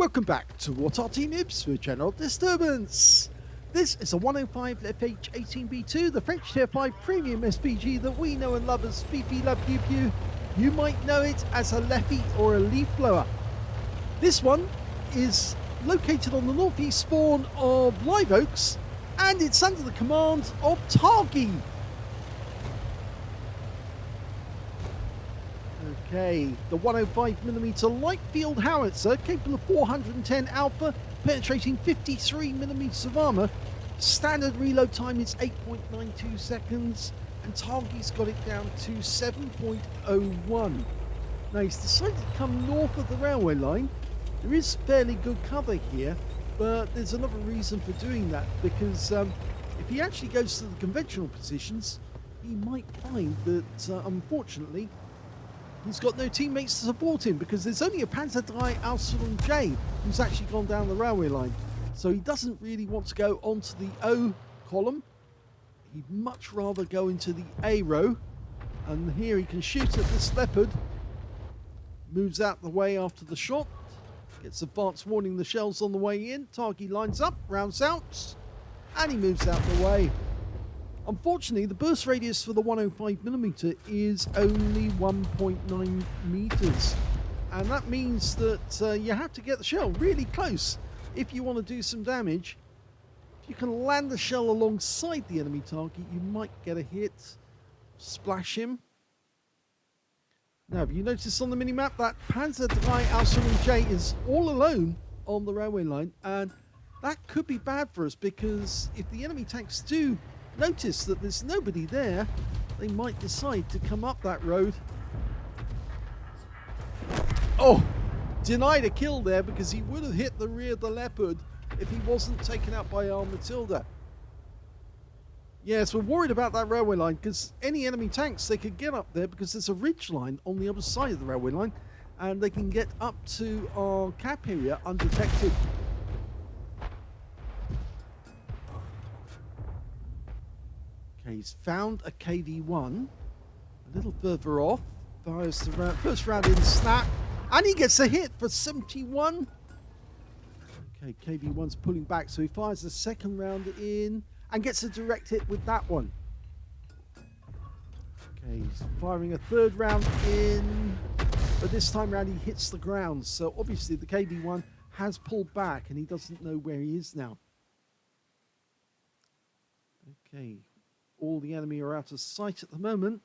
Welcome back to What Arty Noobs for General Disturbance. This is a 105 leFH18B2, the French Tier 5 premium SPG that we know and love as Fifi La Pew Pew. You might know it as a leFH or a leaf blower. This one is located on the northeast spawn of Live Oaks, and it's under the command of Targy. Okay, the 105mm light field howitzer, capable of 410 alpha, penetrating 53mm of armor. Standard reload time is 8.92 seconds, and Targy's got it down to 7.01. Now he's decided to come north of the railway line. There is fairly good cover here, but there's another reason for doing that, because if he actually goes to the conventional positions, he might find that, unfortunately, he's got no teammates to support him, because there's only a Panzer III Ausführung J who's actually gone down the railway line. So he doesn't really want to go onto the O column. He'd much rather go into the A row. And here he can shoot at this leopard. Moves out the way after the shot. Gets advance warning the shells on the way in. Targy lines up, rounds out, and he moves out the way. Unfortunately, the burst radius for the 105mm is only 1.9 meters, and that means that you have to get the shell really close if you want to do some damage. If you can land the shell alongside the enemy target, you might get a hit, splash him. Now, have you noticed on the minimap that Panzer III Ausführung J is all alone on the railway line, and that could be bad for us, because if the enemy tanks do notice that there's nobody there, they might decide to come up that road. Oh, denied a kill there, because he would have hit the rear of the leopard if he wasn't taken out by our Matilda. Yes, we're worried about that railway line, because any enemy tanks, they could get up there, because there's a ridge line on the other side of the railway line, and they can get up to our cap area undetected. Okay, he's found a KV-1 a little further off. Fires the first round in snap, and he gets a hit for 71. Okay, KV-1's pulling back, so he fires the second round in and gets a direct hit with that one. Okay, he's firing a third round in, but this time round he hits the ground, so obviously the KV-1 has pulled back and he doesn't know where he is now. Okay. All the enemy are out of sight at the moment.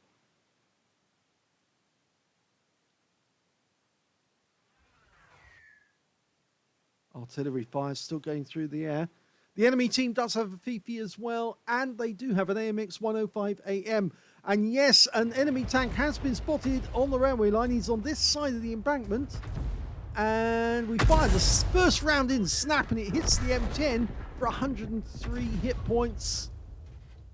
Artillery fire still going through the air. The enemy team does have a Fifi as well, and they do have an AMX 105 AM. And yes, an enemy tank has been spotted on the railway line. He's on this side of the embankment. And we fire the first round in snap, and it hits the M10 for 103 hit points.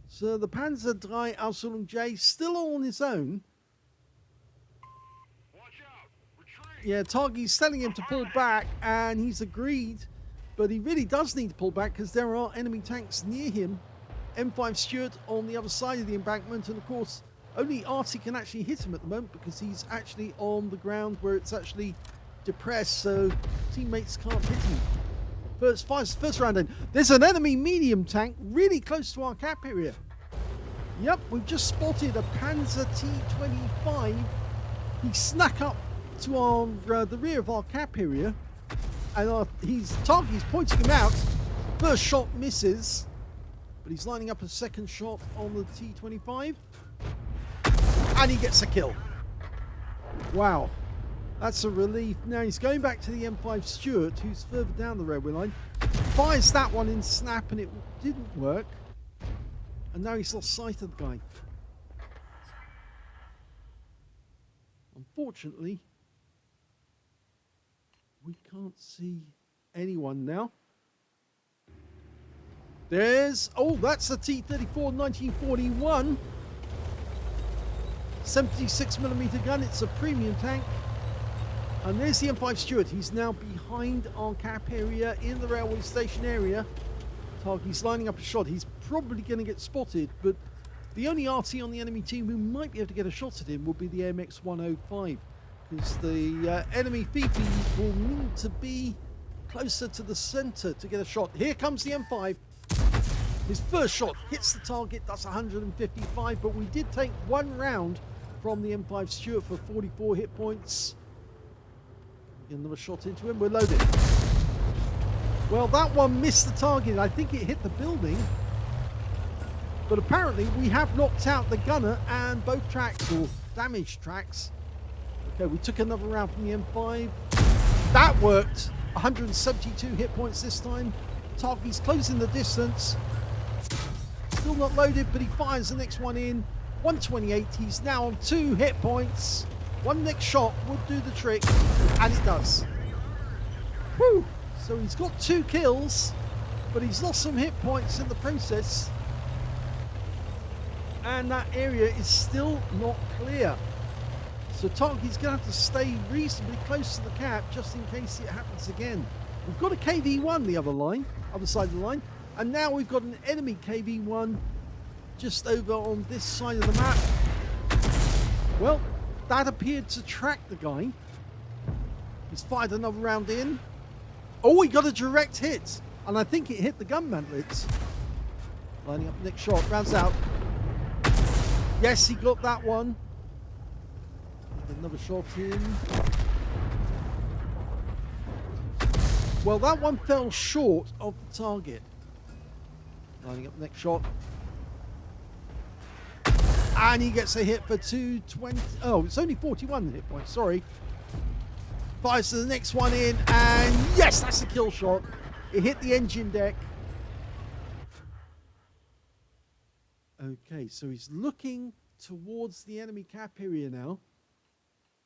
So the Panzer III Ausführung J still on his own. Watch out. Retreat. Yeah, Targy's telling him to pull back, and he's agreed. But he really does need to pull back, because there are enemy tanks near him. M5 Stuart on the other side of the embankment, and of course only Arty can actually hit him at the moment, because he's actually on the ground where it's actually depressed, so teammates can't hit him. First round in. There's an enemy medium tank really close to our cap area. Yep, we've just spotted a Panzer T25. He snuck up to our the rear of our cap area, and Targy's pointing him out. First shot misses, but he's lining up a second shot on the T25, and he gets a kill. Wow. That's a relief. Now he's going back to the M5 Stuart, who's further down the railway line. Fires that one in snap, and it didn't work. And now he's lost sight of the guy. Unfortunately, we can't see anyone now. There's... oh, that's a T-34 1941. 76mm gun. It's a premium tank. And there's the M5 Stuart. He's now behind our cap area in the railway station area. Targy's lining up a shot. He's probably going to get spotted, but the only RT on the enemy team who might be able to get a shot at him will be the AMX 105, because the enemy Fifi will need to be closer to the center to get a shot. Here comes the M5. His first shot hits the target, that's 155, but we did take one round from the M5 Stuart for 44 hit points. Get another shot into him, we're loaded. Well, that one missed the target. I think it hit the building. But apparently we have knocked out the gunner and both tracks, or damaged tracks. Okay, we took another round from the M5. That worked. 172 hit points this time. Targy's closing the distance. Still not loaded, but he fires the next one in. 128, he's now on 2 hit points. One next shot would do the trick, and it does. Whew! So he's got 2 kills, but he's lost some hit points in the process. And that area is still not clear. So Targy's going to have to stay reasonably close to the cap just in case it happens again. We've got a KV-1 the other side of the line, and now we've got an enemy KV-1 just over on this side of the map. Well, that appeared to track the guy. He's fired another round in. Oh, he got a direct hit, and I think it hit the gun mantlets. Lining up the next shot, rounds out. Yes, he got that one. Another shot in. Well, that one fell short of the target. Lining up the next shot. And he gets a hit for 220. Oh, it's only 41 hit points, sorry. Fires to the next one in, and yes, that's a kill shot. It hit the engine deck. Okay, so he's looking towards the enemy cap area now.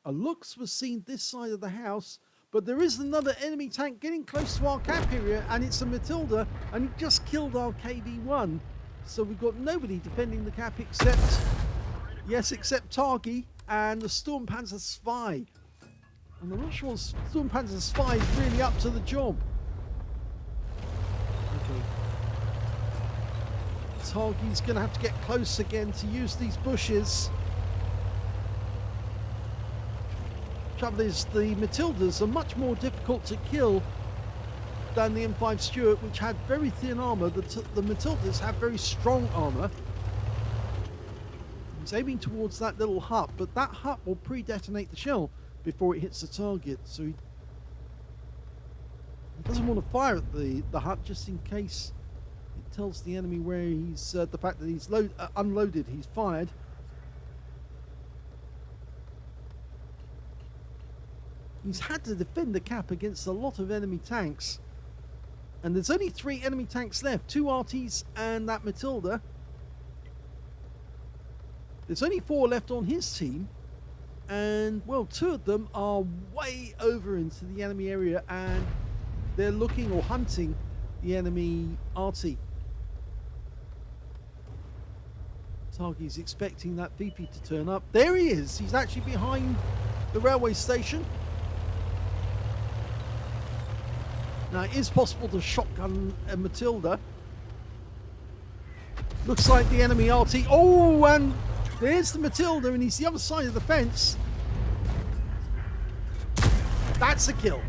A looks was seen this side of the house, but there is another enemy tank getting close to our cap area, and it's a Matilda, and he just killed our KV-1. So we've got nobody defending the cap except Targy and the Storm Panzer Spy. And I'm not sure Storm Panzer Spy is really up to the job. Okay. Targy's going to have to get close again to use these bushes. Trouble is, the Matildas are much more difficult to kill than the M5 Stuart, which had very thin armor. The Matildas have very strong armor. He's aiming towards that little hut, but that hut will pre-detonate the shell before it hits the target, so he doesn't want to fire at the hut just in case it tells the enemy where he's the fact that he's unloaded, he's fired. He's had to defend the cap against a lot of enemy tanks, and there's only 3 enemy tanks left, 2 Artys and that Matilda. There's only 4 left on his team, and well, 2 of them are way over into the enemy area, and they're looking or hunting the enemy Arty. Targy's expecting that VP to turn up. There he is. He's actually behind the railway station. Now, it is possible to shotgun a Matilda. Looks like the enemy Arty. Oh, and there's the Matilda, and he's the other side of the fence. That's a kill.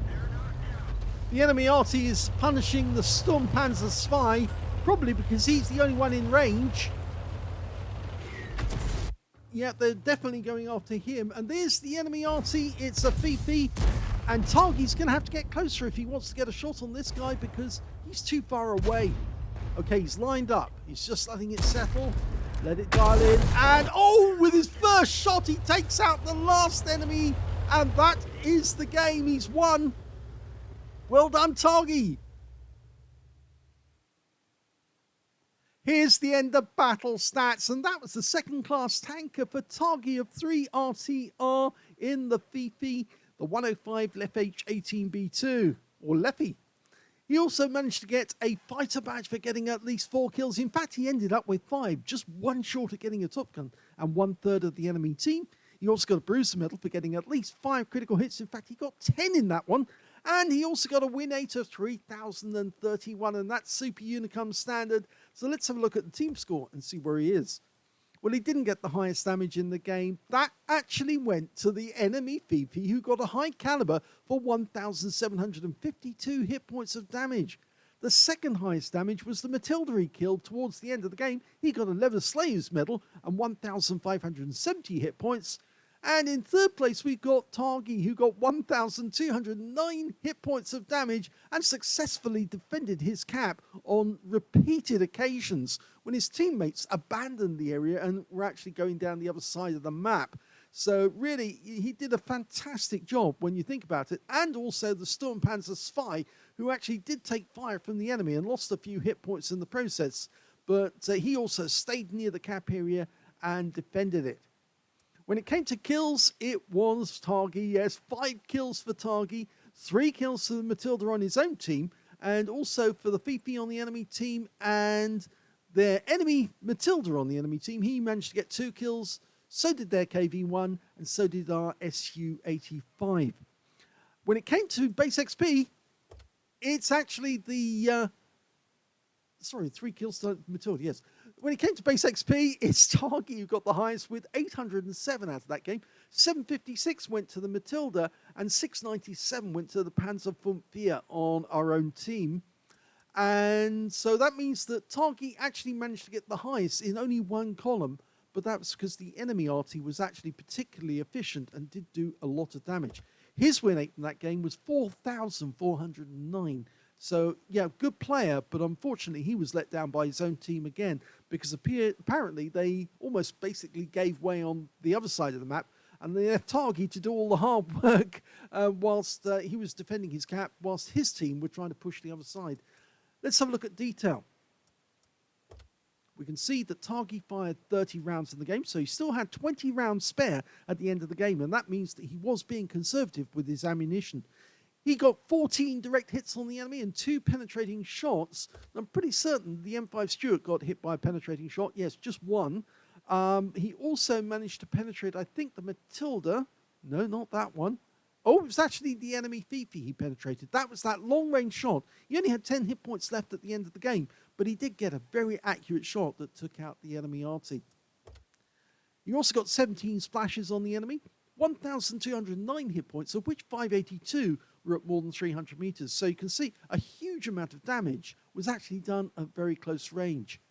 The enemy Arty is punishing the Storm Panzer Spy, probably because he's the only one in range. Yeah, they're definitely going after him. And there's the enemy Arty. It's a Fifi. And Targy's going to have to get closer if he wants to get a shot on this guy because he's too far away. Okay, he's lined up. He's just letting it settle. Let it dial in. And oh, with his first shot, he takes out the last enemy. And that is the game. He's won. Well done, Targy. Here's the end of battle stats, and that was the second-class tanker for Targy of 3 RTR in the Fifi, the 105 leFH18B2, or leFH. He also managed to get a fighter badge for getting at least 4 kills. In fact, he ended up with 5, just 1 short of getting a Top Gun and 1/3 of the enemy team. He also got a Bruiser medal for getting at least 5 critical hits. In fact, he got 10 in that one. And he also got a win rate of 3,031, and that's Super Unicum standard. So let's have a look at the team score and see where he is. Well, he didn't get the highest damage in the game. That actually went to the enemy Fifi, who got a high caliber for 1,752 hit points of damage. The second highest damage was the Matilda he killed towards the end of the game. He got a Leather Slayer's Medal and 1,570 hit points. And in third place, we've got Targy, who got 1,209 hit points of damage and successfully defended his cap on repeated occasions when his teammates abandoned the area and were actually going down the other side of the map. So really, he did a fantastic job when you think about it. And also the Sturmpanzer Spy, who actually did take fire from the enemy and lost a few hit points in the process. But he also stayed near the cap area and defended it. When it came to kills, it was Targy. Yes, 5 kills for Targy, 3 kills for the Matilda on his own team, and also for the Fifi on the enemy team and their enemy Matilda on the enemy team. He managed to get 2 kills. So did their KV-1, and so did our SU-85. When it came to base XP, it's actually the... 3 kills to Matilda, yes. When it came to base XP, it's Targy who got the highest with 807 out of that game. 756 went to the Matilda, and 697 went to the Panzerfunk on our own team. And so that means that Targy actually managed to get the highest in only one column, but that was because the enemy Arty was actually particularly efficient and did do a lot of damage. His win rate in that game was 4,409. So, yeah, good player, but unfortunately he was let down by his own team again because apparently they almost basically gave way on the other side of the map and they left Targy to do all the hard work whilst he was defending his cap, whilst his team were trying to push the other side. Let's have a look at detail. We can see that Targy fired 30 rounds in the game, so he still had 20 rounds spare at the end of the game, and that means that he was being conservative with his ammunition. He got 14 direct hits on the enemy and 2 penetrating shots. I'm pretty certain the M5 Stuart got hit by a penetrating shot. Yes, just 1. He also managed to penetrate, I think, the Matilda. No, not that one. Oh, it was actually the enemy Fifi he penetrated. That was that long-range shot. He only had 10 hit points left at the end of the game, but he did get a very accurate shot that took out the enemy Arty. He also got 17 splashes on the enemy, 1,209 hit points, of which 582 were at more than 300 meters. So you can see a huge amount of damage was actually done at very close range.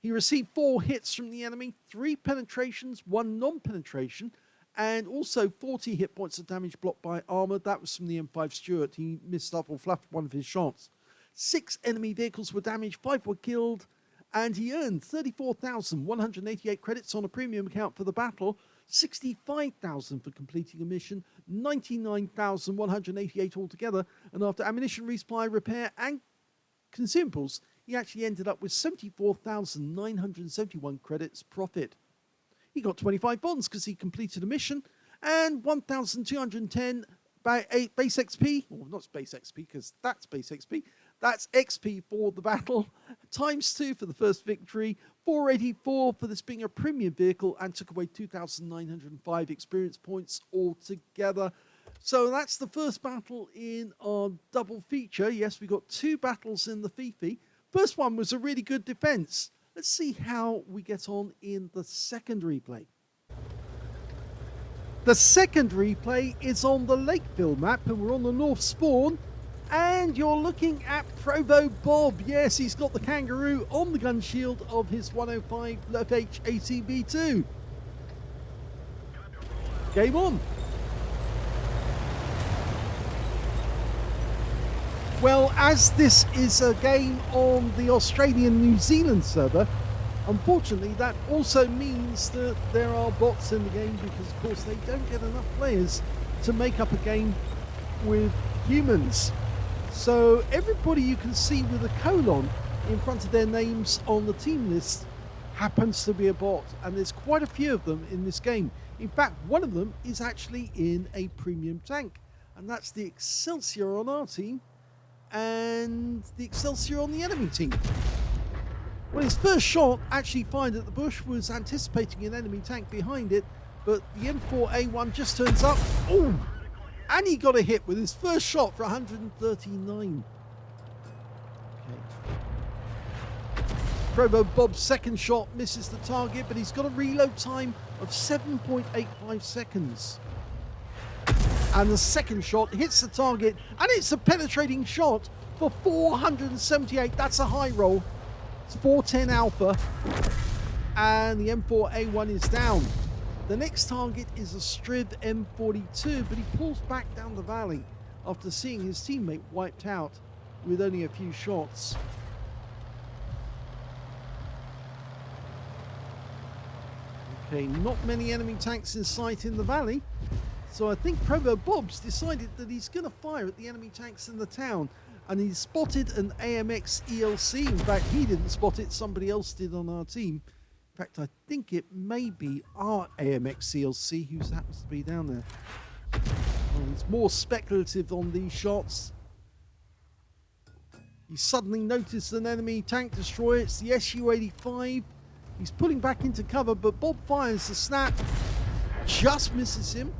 He received 4 hits from the enemy, 3 penetrations, 1 non-penetration, and also 40 hit points of damage blocked by armor. That was from the M5 Stuart. He missed up or fluffed one of his shots. 6 enemy vehicles were damaged, 5 were killed, and he earned 34,188 credits on a premium account for the battle, 65,000 for completing a mission, 99,188 altogether, and after ammunition resupply, repair, and consumables, he actually ended up with 74,971 credits profit. He got 25 bonds because he completed a mission, and 1,210 base XP, or not base XP because that's base XP, that's XP for the battle, ×2 for the first victory, 484 for this being a premium vehicle, and took away 2,905 experience points altogether. So that's the first battle in our double feature. Yes, we got 2 battles in the Fifi. First one was a really good defense. Let's see how we get on in the second replay. The second replay is on the Lakeville map, and we're on the north spawn. And you're looking at ProvoBob. Yes, he's got the kangaroo on the gun shield of his 105 leFH18B2. Game on. Well, as this is a game on the Australian-New Zealand server, unfortunately that also means that there are bots in the game because, of course, they don't get enough players to make up a game with humans. So everybody you can see with a colon in front of their names on the team list happens to be a bot, and there's quite a few of them in this game. In fact, one of them is actually in a premium tank, and that's the Excelsior on our team and the Excelsior on the enemy team. Well, his first shot actually fired at the bush was anticipating an enemy tank behind it, but the M4A1 just turns up. Oh! And he got a hit with his first shot for 139. Okay. ProvoBob's second shot misses the target, but he's got a reload time of 7.85 seconds. And the second shot hits the target, and it's a penetrating shot for 478. That's a high roll. It's 410 alpha, and the M4A1 is down. The next target is a Striv M42, but he pulls back down the valley after seeing his teammate wiped out with only a few shots. Okay, not many enemy tanks in sight in the valley, so I think ProvoBob's decided that he's going to fire at the enemy tanks in the town, and he spotted an AMX ELC. In fact, he didn't spot it, somebody else did on our team. In fact, I think it may be our AMX ELC who happens to be down there. Well, he's more speculative on these shots. He suddenly noticed an enemy tank destroyer. It's the Su-85. He's pulling back into cover, but Bob fires the snap. Just misses him.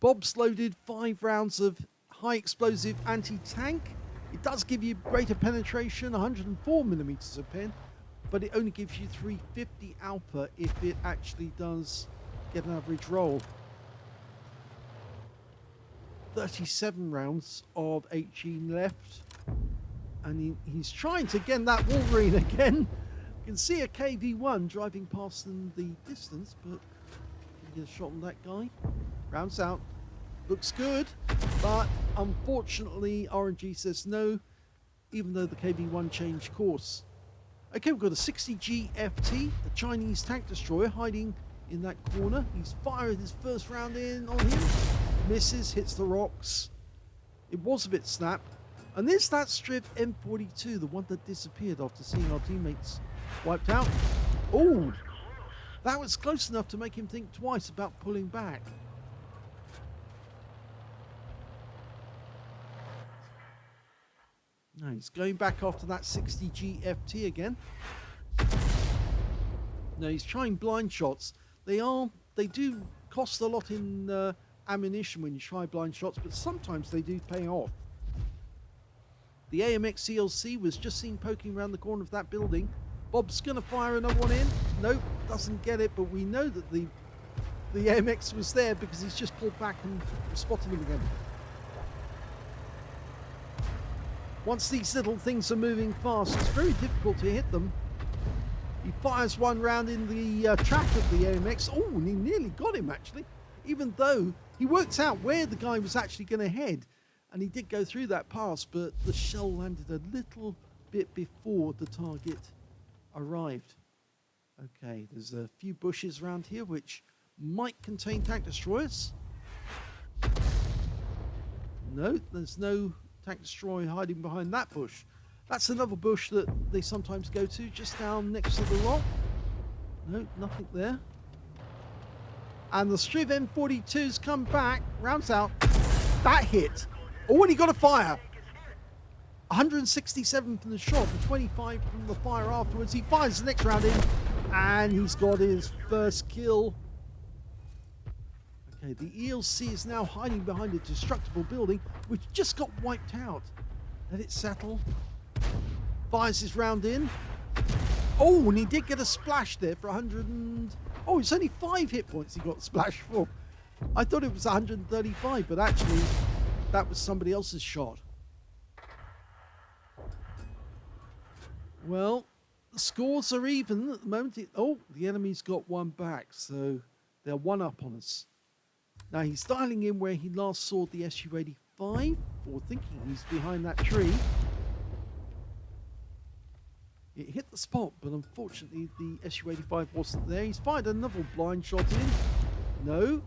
Bob's loaded 5 rounds of high explosive anti-tank. It does give you greater penetration, 104 millimeters of pen, but it only gives you 350 alpha if it actually does get an average roll. 37 rounds of HE left, and he's trying to get that Wolverine again. You can see a KV-1 driving past in the distance, but can get a shot on that guy. Rounds out. Looks good, but unfortunately RNG says no, even though the KV-1 changed course. Okay, we've got a 60G FT, the Chinese tank destroyer, hiding in that corner. He's fired his first round in on him. Misses, hits the rocks. It was a bit snap. And there's that Striv M42, the one that disappeared after seeing our teammates wiped out. Oh, that was close enough to make him think twice about pulling back. No, he's going back after that 60G FT again. No, he's trying blind shots. They do cost a lot in ammunition when you try blind shots, but sometimes they do pay off. The AMX CLC was just seen poking around the corner of that building. Bob's gonna fire another one in. Nope, doesn't get it, but we know that the AMX was there because he's just pulled back and spotted him again. Once these little things are moving fast, it's very difficult to hit them. He fires one round in the track of the AMX. Oh, and he nearly got him, actually. Even though he worked out where the guy was actually going to head. And he did go through that pass, but the shell landed a little bit before the target arrived. Okay, there's a few bushes around here which might contain tank destroyers. No, there's no tank destroyer hiding behind that bush. That's another bush that they sometimes go to, just down next to the rock. No, nothing there. And the Striv M42's come back, rounds out. That hit. Oh, and he got a fire. 167 from the shot and 25 from the fire afterwards. He fires the next round in, and he's got his first kill. Okay, the ELC is now hiding behind a destructible building which just got wiped out. Let it settle. Fires his round in. Oh, and he did get a splash there for 100 and... Oh, it's only 5 hit points he got splash for. I thought it was 135, but actually that was somebody else's shot. Well, the scores are even at the moment. Oh, the enemy's got one back, so they're one up on us. Now he's dialing in where he last saw the Su-85, or thinking he's behind that tree. It hit the spot, but unfortunately the Su-85 wasn't there. He's fired another blind shot in. No.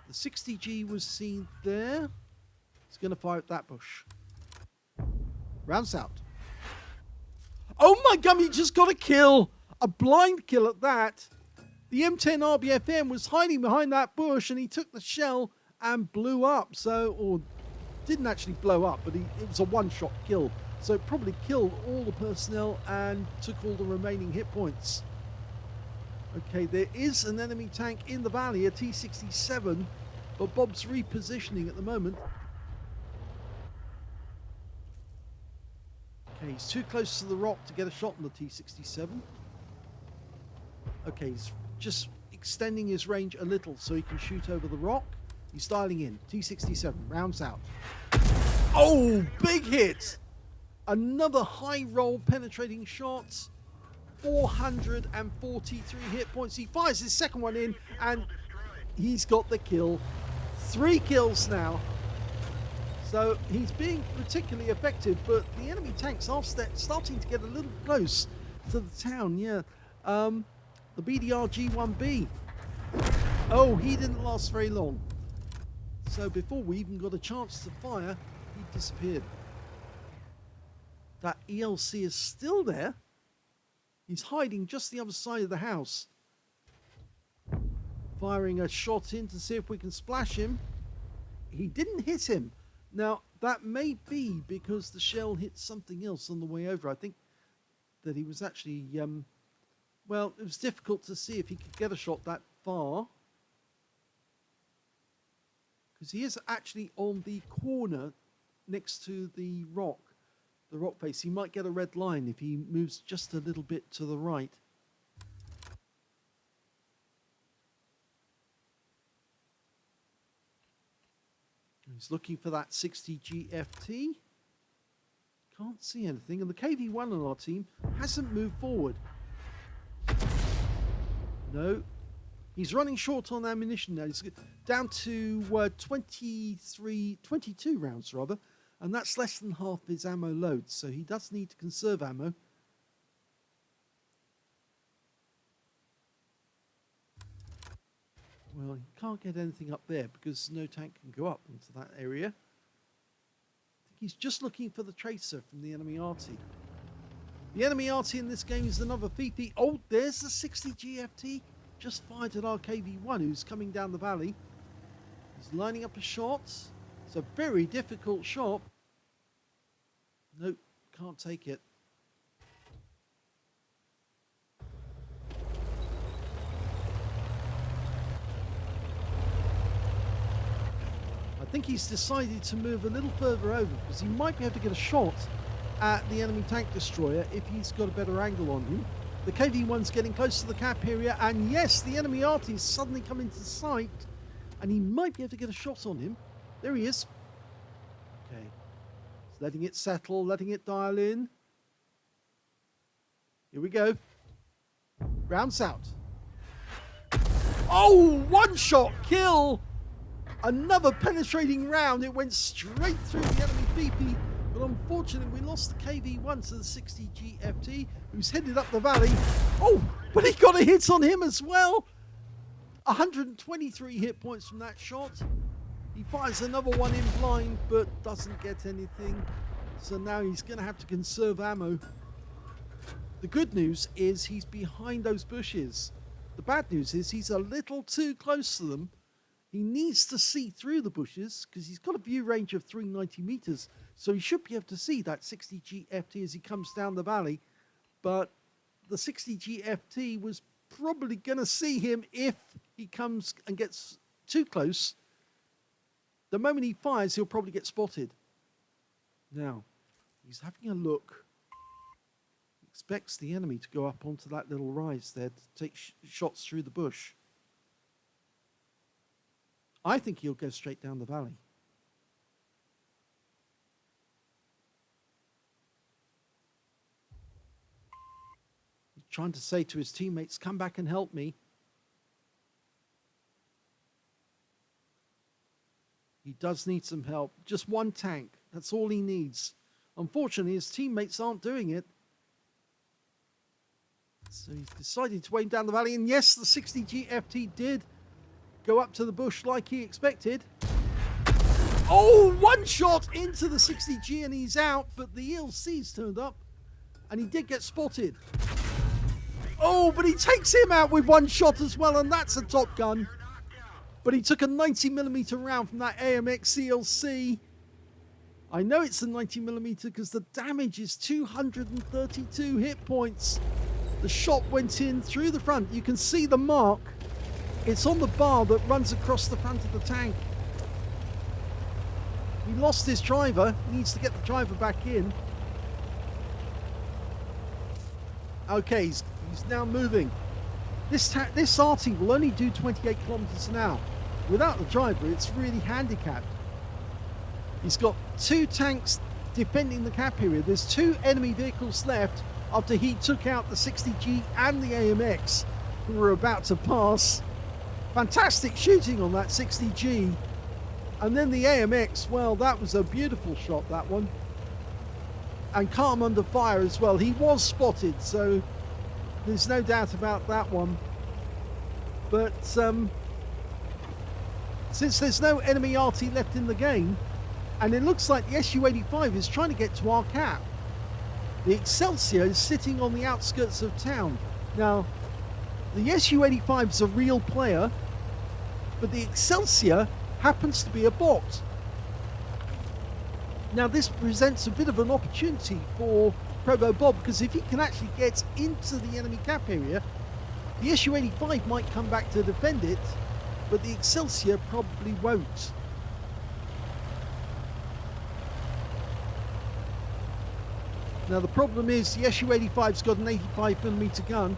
The 60G was seen there. He's going to fire at that bush. Rounds out. Oh my god, he just got a kill! A blind kill at that. The M10 RBFM was hiding behind that bush and he took the shell and blew up. So, or didn't actually blow up, but it was a one-shot kill. So it probably killed all the personnel and took all the remaining hit points. Okay, there is an enemy tank in the valley, a T-67. but Bob's repositioning at the moment. Okay, he's too close to the rock to get a shot on the T67. Okay, he's just extending his range a little so he can shoot over the rock. He's dialing in. T67, rounds out. Oh, big hit! Another high roll penetrating shot. 443 hit points. He fires his second one in and he's got the kill. 3 kills now. So he's being particularly effective, but the enemy tanks are starting to get a little close to the town. Yeah, the BDR G1B. Oh, he didn't last very long. So before we even got a chance to fire, he disappeared. That ELC is still there. He's hiding just the other side of the house. Firing a shot in to see if we can splash him. He didn't hit him. Now, that may be because the shell hit something else on the way over. I think that he was actually, well, it was difficult to see if he could get a shot that far. Because he is actually on the corner next to the rock face. He might get a red line if he moves just a little bit to the right. He's looking for that 60 GFT. Can't see anything. And the KV-1 on our team hasn't moved forward. No. He's running short on ammunition now. He's down to 22 rounds rather. And that's less than half his ammo load. So he does need to conserve ammo. Well, he can't get anything up there because no tank can go up into that area. I think he's just looking for the tracer from the enemy Arty. The enemy Arty in this game is another Fifi. Oh, there's the 60 GFT. Just fired at our KV-1 who's coming down the valley. He's lining up a shot. It's a very difficult shot. Nope, can't take it. I think he's decided to move a little further over because he might be able to get a shot at the enemy tank destroyer if he's got a better angle on him. The KV-1's getting close to the cap area, and yes, the enemy Arty's suddenly come into sight, and he might be able to get a shot on him. There he is. Okay. He's letting it settle, letting it dial in. Here we go. Rounds out. Oh, one-shot kill! Another penetrating round. It went straight through the enemy BP, but unfortunately we lost the KV-1 to the 60 GFT, who's headed up the valley. Oh, but he got a hit on him as well. 123 hit points from that shot. He fires another one in blind, but doesn't get anything. So now he's going to have to conserve ammo. The good news is he's behind those bushes. The bad news is he's a little too close to them. He needs to see through the bushes because he's got a view range of 390 meters. So he should be able to see that 60 GFT as he comes down the valley. But the 60 GFT was probably going to see him if he comes and gets too close. The moment he fires, he'll probably get spotted. Now, he's having a look. He expects the enemy to go up onto that little rise there to take shots through the bush. I think he'll go straight down the valley. He's trying to say to his teammates, come back and help me. He does need some help. Just one tank. That's all he needs. Unfortunately, his teammates aren't doing it. So he's decided to aim down the valley. And yes, the 60 GFT did go up to the bush like he expected. Oh, one shot into the 60G and he's out, but the ELC's turned up and he did get spotted. Oh, but he takes him out with one shot as well, and that's a top gun. But he took a 90mm round from that AMX ELC. I know it's a 90mm because the damage is 232 hit points. The shot went in through the front. You can see the mark. It's on the bar that runs across the front of the tank. He lost his driver. He needs to get the driver back in. Okay, he's now moving. This Arty will only do 28 kilometers an hour. Without the driver, it's really handicapped. He's got 2 tanks defending the cap area. There's 2 enemy vehicles left after he took out the 60G and the AMX who were about to pass. Fantastic shooting on that 60G. And then the AMX, well, that was a beautiful shot, that one. And calm under fire as well. He was spotted, so there's no doubt about that one. But since there's no enemy Arty left in the game, and it looks like the Su-85 is trying to get to our cap, the Excelsior is sitting on the outskirts of town. Now, the Su-85 is a real player, but the Excelsior happens to be a bot. Now, this presents a bit of an opportunity for ProvoBob, because if he can actually get into the enemy cap area, the Su-85 might come back to defend it, but the Excelsior probably won't. Now, the problem is the Su-85's got an 85mm gun,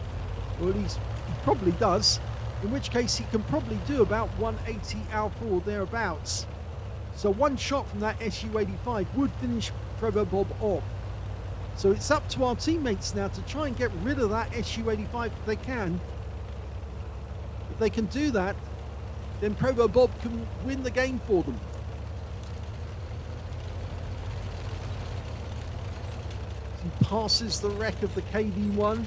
or at least he probably does, in which case he can probably do about 180 alpha or thereabouts. So one shot from that Su-85 would finish ProvoBob off. So it's up to our teammates now to try and get rid of that Su-85 if they can. If they can do that, then ProvoBob can win the game for them. He passes the wreck of the KV-1.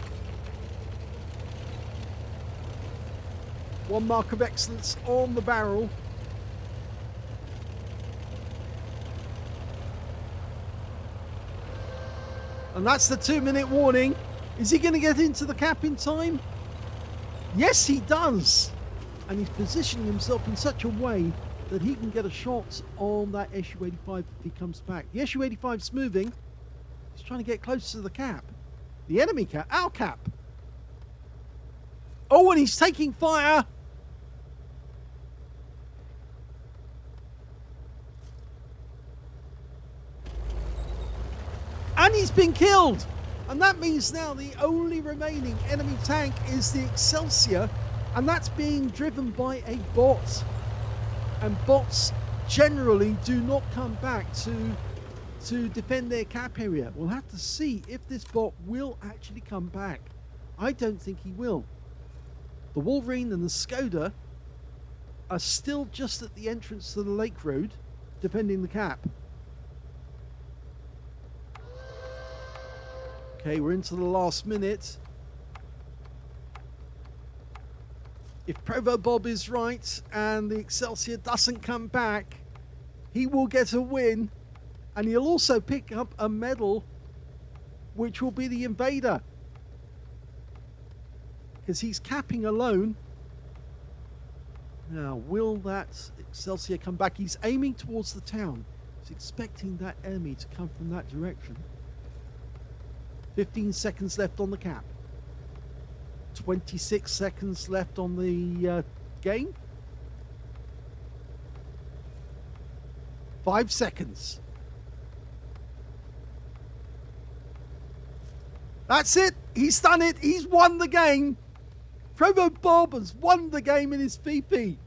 One mark of excellence on the barrel. And that's the 2-minute warning. Is he going to get into the cap in time? Yes, he does. And he's positioning himself in such a way that he can get a shot on that Su-85 if he comes back. The Su-85's moving. He's trying to get close to the cap. The enemy cap, our cap. Oh, and he's taking fire. And he's been killed. And that means now the only remaining enemy tank is the Excelsior, and that's being driven by a bot. And bots generally do not come back to defend their cap area. We'll have to see if this bot will actually come back. I don't think he will. The Wolverine and the Skoda are still just at the entrance to the Lake Road, defending the cap. Okay, we're into the last minute. If ProvoBob is right and the Excelsior doesn't come back, he will get a win. And he'll also pick up a medal, which will be the Invader. Because he's capping alone. Now, will that Excelsior come back? He's aiming towards the town. He's expecting that enemy to come from that direction. 15 seconds left on the cap. 26 seconds left on the game. 5 seconds. That's it. He's done it. He's won the game. ProvoBob has won the game in his PP.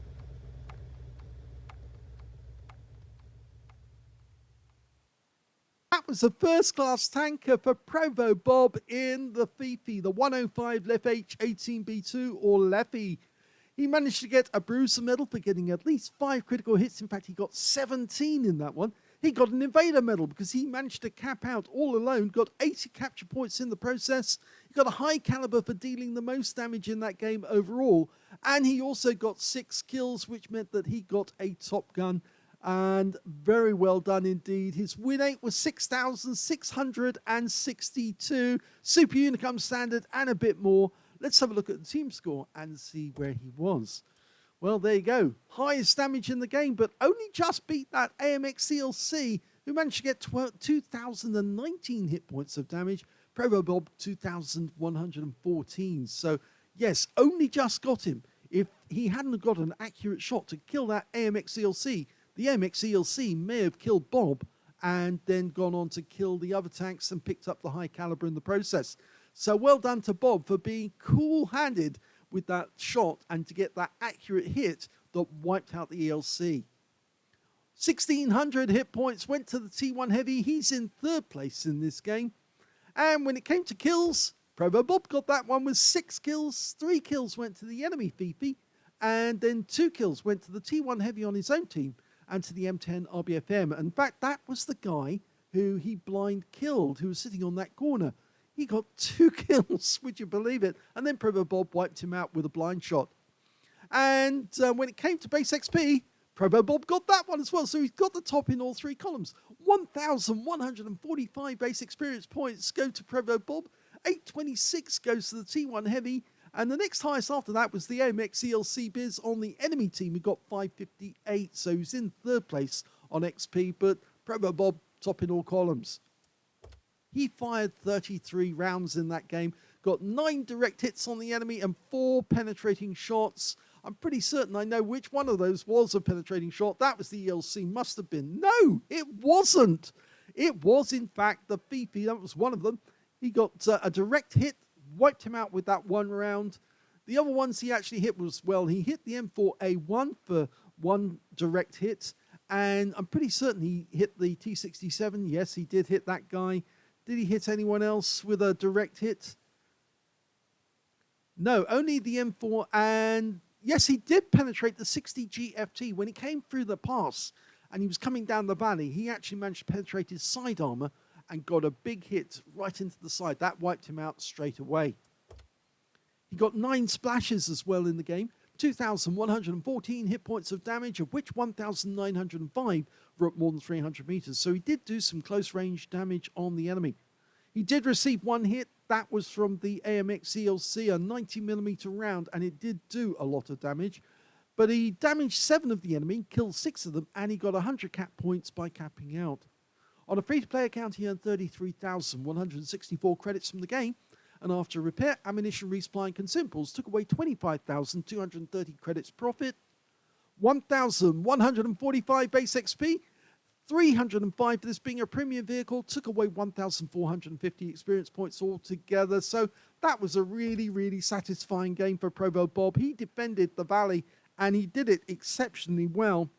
That was a first-class tanker for ProvoBob in the Fifi, the 105 leFH18B2 or leFH. He managed to get a Bruiser medal for getting at least 5 critical hits. In fact, he got 17 in that one. He got an Invader medal because he managed to cap out all alone, got 80 capture points in the process. He got a high caliber for dealing the most damage in that game overall. And he also got 6 kills, which meant that he got a Top Gun. And very well done indeed. His win rate was 6,662. Super Unicum standard and a bit more. Let's have a look at the team score and see where he was. Well, there you go. Highest damage in the game, but only just beat that AMX CLC, who managed to get 2,019 hit points of damage. ProvoBob 2,114. So, yes, only just got him If he hadn't got an accurate shot to kill that AMX ELC, the AMX ELC may have killed Bob and then gone on to kill the other tanks and picked up the high caliber in the process. So well done to Bob for being cool-handed with that shot and to get that accurate hit that wiped out the ELC. 1,600 hit points went to the T1 Heavy. He's in third place in this game. And when it came to kills, ProvoBob got that one with 6 kills. 3 kills went to the enemy Fifi, and then 2 kills went to the T1 Heavy on his own team and to the M10 RBFM. In fact, that was the guy who he blind killed, who was sitting on that corner. He got 2 kills, would you believe it? And then ProvoBob wiped him out with a blind shot. And when it came to base XP, ProvoBob got that one as well, so he's got the top in all 3 columns. 1,145 base experience points go to ProvoBob, 826 goes to the T1 Heavy, and the next highest after that was the AMX ELC Biz on the enemy team, who got 558, so he's in third place on XP, but ProvoBob top in all columns. He fired 33 rounds in that game, got 9 direct hits on the enemy and 4 penetrating shots. I'm pretty certain I know which one of those was a penetrating shot. That was the ELC, must have been. No, it wasn't. It was, in fact, the Fifi. That was one of them. He got a direct hit, wiped him out with that 1 round. The other ones he actually hit was, well, he hit the M4A1 for 1 direct hit. And I'm pretty certain he hit the T67. Yes, he did hit that guy. Did he hit anyone else with a direct hit? No, only the M4, and yes, he did penetrate the 60 GFT. When he came through the pass and he was coming down the valley, he actually managed to penetrate his side armor and got a big hit right into the side. That wiped him out straight away. He got 9 splashes as well in the game, 2,114 hit points of damage, of which 1,905 were up more than 300 meters. So he did do some close range damage on the enemy. He did receive 1 hit. That was from the AMX ELC, a 90mm round, and it did do a lot of damage. But he damaged 7 of the enemy, killed 6 of them, and he got 100 cap points by capping out. On a free-to-play account, he earned 33,164 credits from the game, and after repair, ammunition, resupply, and consumables, took away 25,230 credits profit, 1,145 base XP, 305 for this being a premium vehicle, took away 1,450 experience points altogether. So that was a really, really satisfying game for ProvoBob. He defended the valley and he did it exceptionally well.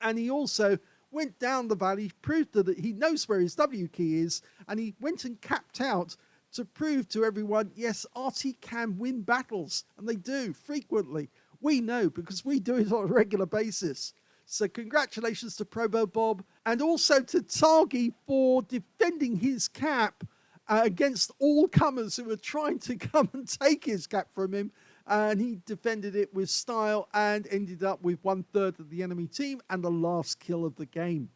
And he also went down the valley, proved that he knows where his W key is, and he went and capped out to prove to everyone, yes, Arty can win battles, and they do frequently. We know because we do it on a regular basis. So congratulations to ProvoBob, and also to Targy for defending his cap against all comers who were trying to come and take his cap from him. And he defended it with style and ended up with 1/3 of the enemy team and the last kill of the game.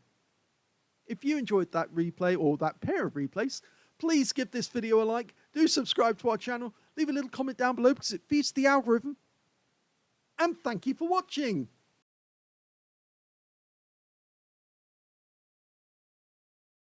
If you enjoyed that replay or that pair of replays, please give this video a like. Do subscribe to our channel. Leave a little comment down below because it feeds the algorithm. And thank you for watching.